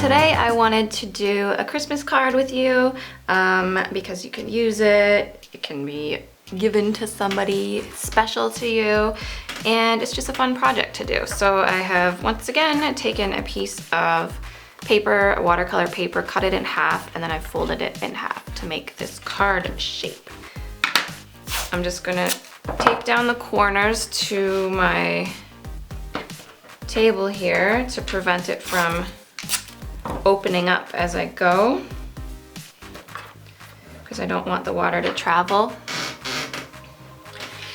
Today I wanted to do a Christmas card with you because you can use it, it can be given to somebody special to you, and it's just a fun project to do. So I have once again taken a piece of paper, watercolor paper, cut it in half, and then I folded it in half to make this card shape. I'm just gonna tape down the corners to my table here to prevent it from opening up as I go, because I don't want the water to travel.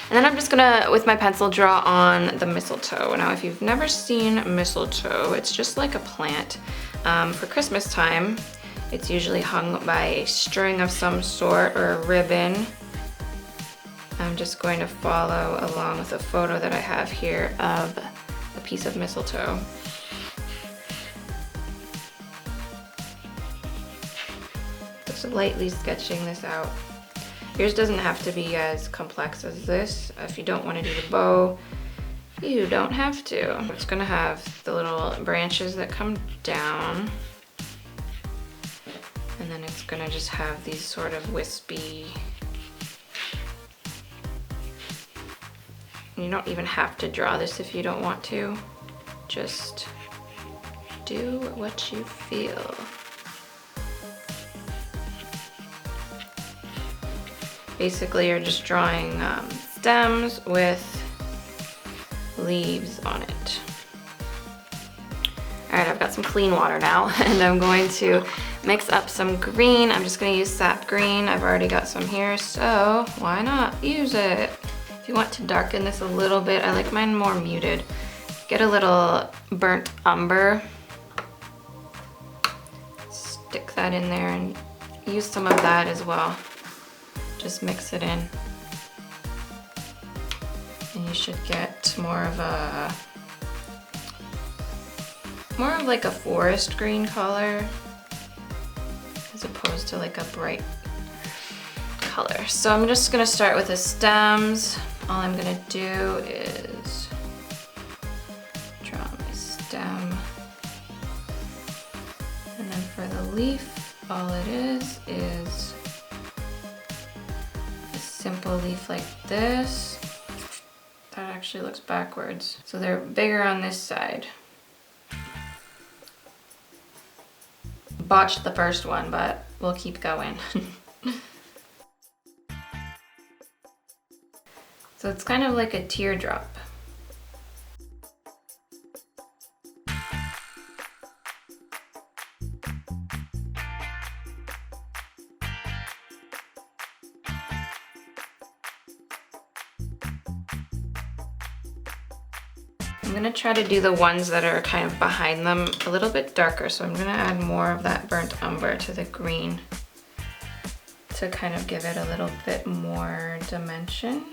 And then I'm just gonna, with my pencil, draw on the mistletoe. Now, if you've never seen mistletoe, it's just like a plant. For Christmas time, it's usually hung by a string of some sort or a ribbon. I'm just going to follow along with a photo that I have here of a piece of mistletoe. Lightly sketching this out. Yours doesn't have to be as complex as this. If you don't want to do the bow, you don't have to. It's gonna have the little branches that come down, and then it's gonna just have these sort of wispy. You don't even have to draw this if you don't want to. Just do what you feel. Basically, you're just drawing stems with leaves on it. All right, I've got some clean water now, and I'm going to mix up some green. I'm just gonna use sap green. I've already got some here, so why not use it? If you want to darken this a little bit, I like mine more muted. Get a little burnt umber. Stick that in there and use some of that as well. Just mix it in, and you should get more of like a forest green color as opposed to like a bright color. So I'm just gonna start with the stems. All I'm gonna do is draw my stem, and then for the leaf, all it is simple leaf like this. That actually looks backwards. So they're bigger on this side. Botched the first one, but we'll keep going. So it's kind of like a teardrop. I'm gonna try to do the ones that are kind of behind them a little bit darker, so I'm gonna add more of that burnt umber to the green to kind of give it a little bit more dimension.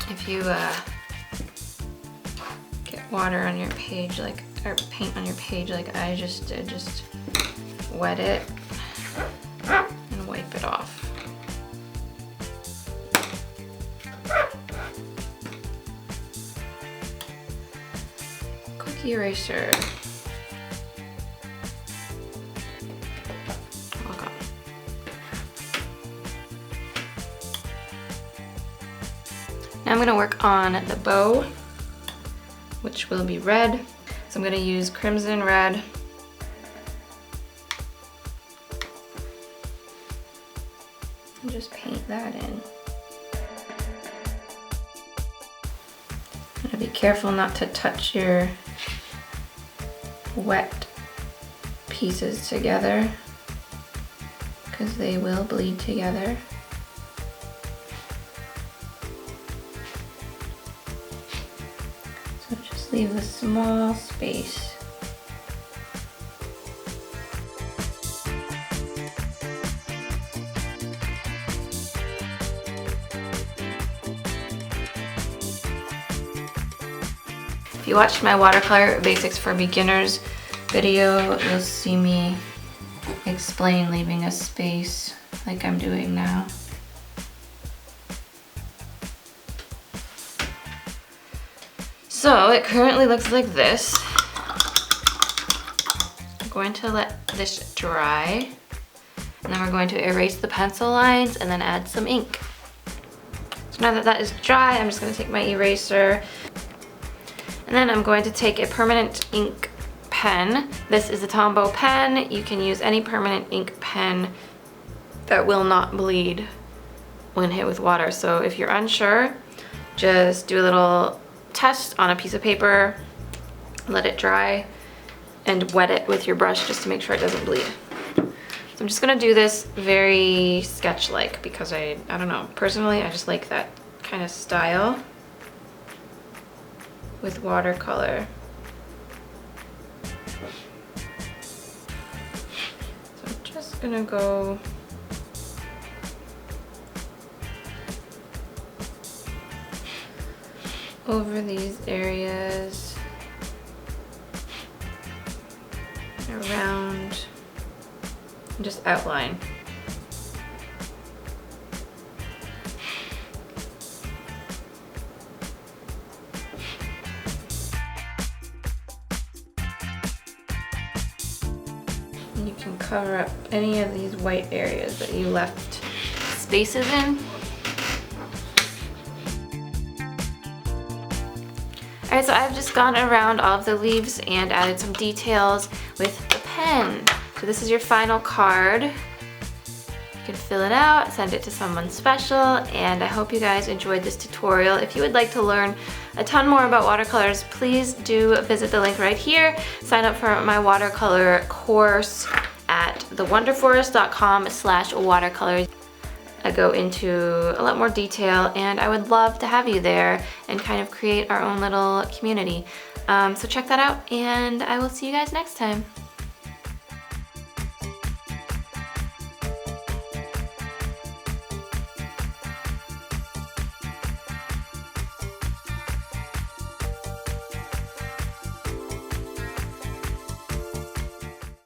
If you get water on your page, like, or paint on your page like I just did, just wet it and wipe it off. Quick eraser. Now I'm gonna work on the bow, which will be red. So I'm gonna use crimson red. And just paint that in. Gotta be careful not to touch your wet pieces together, because they will bleed together. So So just leave a small space. If you watched my watercolor basics for beginners video, you'll see me explain leaving a space like I'm doing now. So it currently looks like this. I'm going to let this dry, and then we're going to erase the pencil lines and then add some ink. So now that that is dry, I'm just going to take my eraser, and then I'm going to take a permanent ink pen. This is a Tombow pen. You can use any permanent ink pen that will not bleed when hit with water. So if you're unsure, just do a little test on a piece of paper, let it dry, and wet it with your brush just to make sure it doesn't bleed. So I'm just gonna do this very sketch-like because I don't know, personally I just like that kind of style with watercolor. So I'm just gonna go over these areas, around, and just outline. And you can cover up any of these white areas that you left spaces in. Alright, so I've just gone around all of the leaves and added some details with the pen. So this is your final card. You can fill it out, send it to someone special, and I hope you guys enjoyed this tutorial. If you would like to learn a ton more about watercolors, please do visit the link right here. Sign up for my watercolor course at thewonderforest.com/watercolors. I go into a lot more detail, and I would love to have you there and kind of create our own little community. So check that out, and I will see you guys next time.